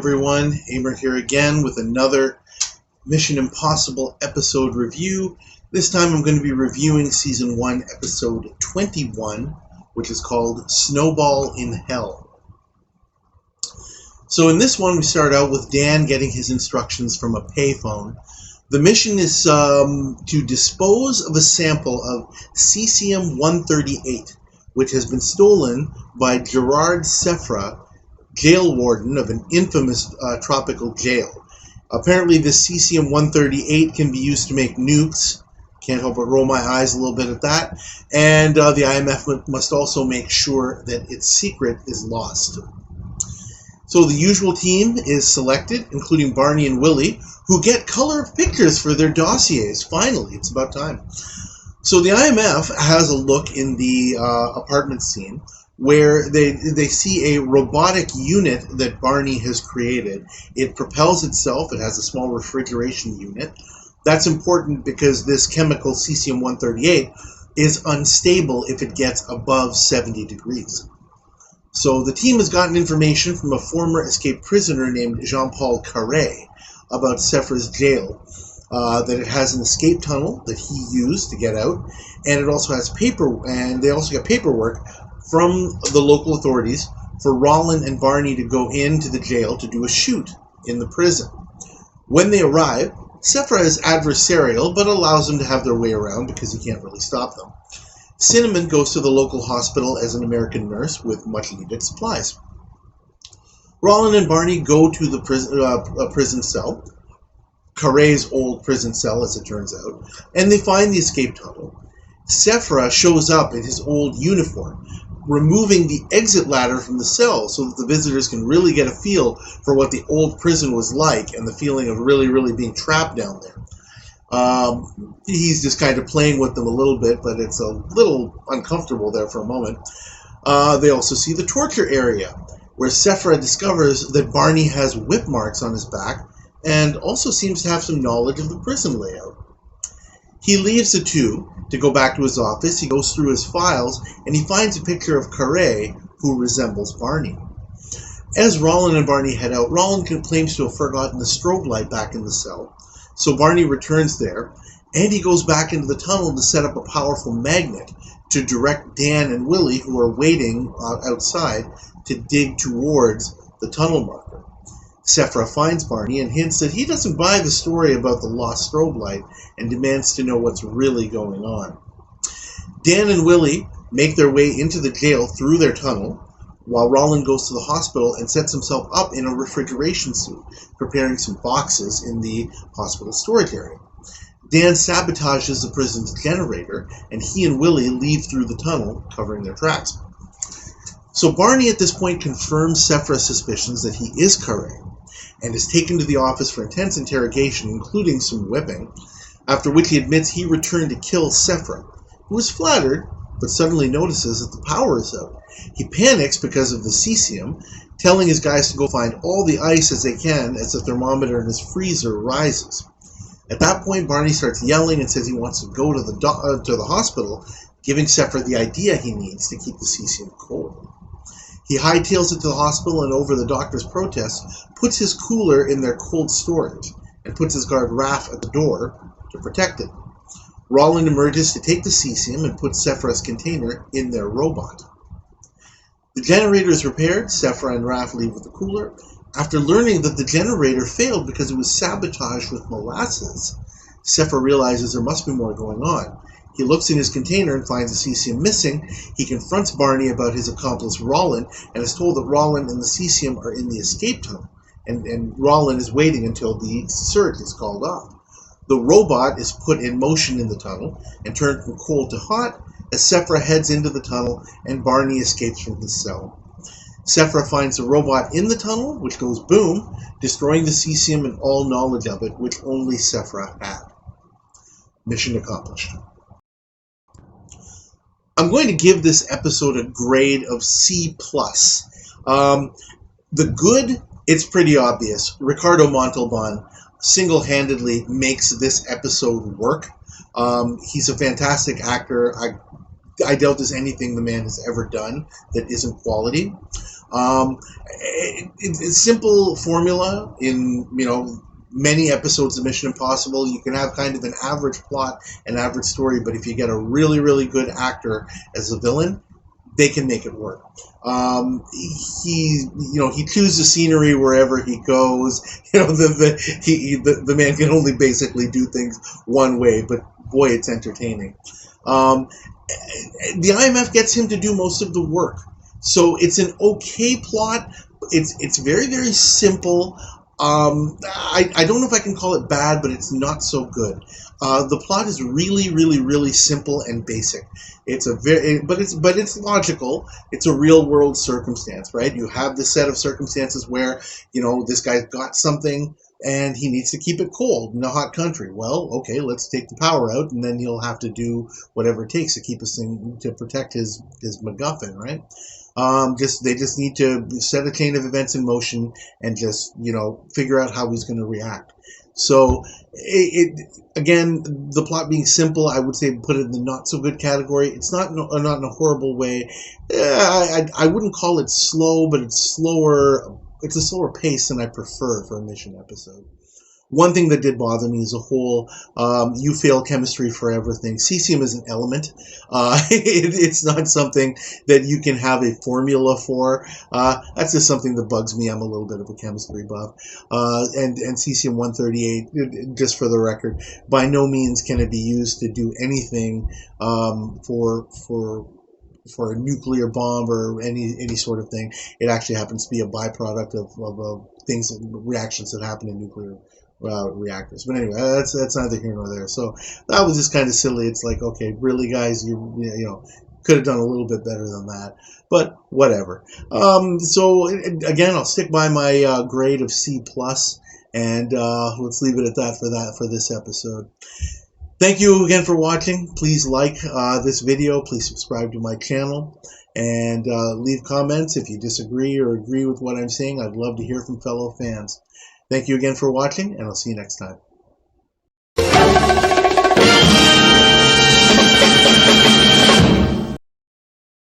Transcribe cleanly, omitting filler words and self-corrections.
everyone, Amer here again with another Mission Impossible episode review. This time I'm going to be reviewing Season 1, Episode 21, which is called Snowball in Hell. So in this one we start out with Dan getting his instructions from a payphone. The mission is to dispose of a sample of cesium-138, which has been stolen by Gerard Sefra, jail warden of an infamous tropical jail. Apparently this cesium-138 can be used to make nukes. Can't help but roll my eyes a little bit at that. And the IMF must also make sure that its secret is lost. So the usual team is selected, including Barney and Willie, who get color pictures for their dossiers. Finally, it's about time. So the IMF has a look in the apartment scene, where they see a robotic unit that Barney has created. It propels itself. It has a small refrigeration unit. That's important because this chemical cesium-138 is unstable if it gets above 70 degrees. So the team has gotten information from a former escaped prisoner named Jean-Paul Carré about Sefra's jail, that it has an escape tunnel that he used to get out, and it also has they also get paperwork from the local authorities for Rollin and Barney to go into the jail to do a shoot in the prison. When they arrive, Sefra is adversarial but allows them to have their way around because he can't really stop them. Cinnamon goes to the local hospital as an American nurse with much needed supplies. Rollin and Barney go to the prison cell, Carré's old prison cell as it turns out, and they find the escape tunnel. Sefra shows up in his old uniform, removing the exit ladder from the cell so that the visitors can really get a feel for what the old prison was like and the feeling of really being trapped down there. He's just kind of playing with them a little bit, but it's a little uncomfortable there for a moment. They also see the torture area, where Sefra discovers that Barney has whip marks on his back and also seems to have some knowledge of the prison layout. He leaves the two to go back to his office. He goes through his files and he finds a picture of Carré, who resembles Barney. As Rollin and Barney head out, Rollin claims to have forgotten the strobe light back in the cell, so Barney returns there and he goes back into the tunnel to set up a powerful magnet to direct Dan and Willie, who are waiting outside, to dig towards the tunnel marker. Sefra finds Barney and hints that he doesn't buy the story about the lost strobe light and demands to know what's really going on. Dan and Willie make their way into the jail through their tunnel, while Rollin goes to the hospital and sets himself up in a refrigeration suit, preparing some boxes in the hospital storage area. Dan sabotages the prison's generator, and he and Willie leave through the tunnel, covering their tracks. So Barney at this point confirms Sefra's suspicions that he is Carré, and is taken to the office for intense interrogation, including some whipping, after which he admits he returned to kill Sefra, who is flattered, but suddenly notices that the power is out. He panics because of the cesium, telling his guys to go find all the ice as they can as the thermometer in his freezer rises. At that point, Barney starts yelling and says he wants to go to the hospital, giving Sefra the idea he needs to keep the cesium cold. He hightails it to the hospital and, over the doctor's protest, puts his cooler in their cold storage and puts his guard Raph at the door to protect it. Rollin emerges to take the cesium and put Sefra's container in their robot. The generator is repaired. Sefra and Raph leave with the cooler. After learning that the generator failed because it was sabotaged with molasses, Sefra realizes there must be more going on. He looks in his container and finds the cesium missing. He confronts Barney about his accomplice Rollin and is told that Rollin and the cesium are in the escape tunnel, and Rollin is waiting until the search is called off. The robot is put in motion in the tunnel and turned from cold to hot as Sefra heads into the tunnel and Barney escapes from his cell. Sefra finds the robot in the tunnel, which goes boom, destroying the cesium and all knowledge of it, which only Sefra had. Mission accomplished. I'm going to give this episode a grade of C+. The good, it's pretty obvious. Ricardo Montalban single-handedly makes this episode work. He's a fantastic actor. I doubt there's anything the man has ever done that isn't quality. It's a simple formula in, many episodes of Mission Impossible. You can have kind of an average plot, an average story, but if you get a really, really good actor as a villain, they can make it work. He chooses scenery wherever he goes. The man can only basically do things one way, but boy, it's entertaining. The IMF gets him to do most of the work, so it's an okay plot. It's very, very simple. I don't know if I can call it bad, but it's not so good. The plot is really, really, really simple and basic. But it's logical. It's a real world circumstance, right? You have this set of circumstances where, this guy's got something and he needs to keep it cold in a hot country. Well, okay, let's take the power out, and then he'll have to do whatever it takes to keep this thing, to protect his MacGuffin, right? They just need to set a chain of events in motion and just, figure out how he's going to react. So, again, the plot being simple, I would say put it in the not so good category. It's not in a horrible way. I wouldn't call it slow, but it's slower. It's a slower pace than I prefer for a mission episode. One thing that did bother me is a whole you fail chemistry forever thing. Cesium is an element. It's not something that you can have a formula for. That's just something that bugs me. I'm a little bit of a chemistry buff. And Cesium-138, just for the record, by no means can it be used to do anything for a nuclear bomb or any sort of thing. It actually happens to be a byproduct of reactions that happen in nuclear reactors. But anyway, that's neither here nor there. So that was just kind of silly. It's like, okay, really, guys, you could have done a little bit better than that. But whatever. So again, I'll stick by my grade of C+, and let's leave it at that for this episode. Thank you again for watching. Please like this video. Please subscribe to my channel. And leave comments if you disagree or agree with what I'm saying. I'd love to hear from fellow fans. Thank you again for watching, and I'll see you next time.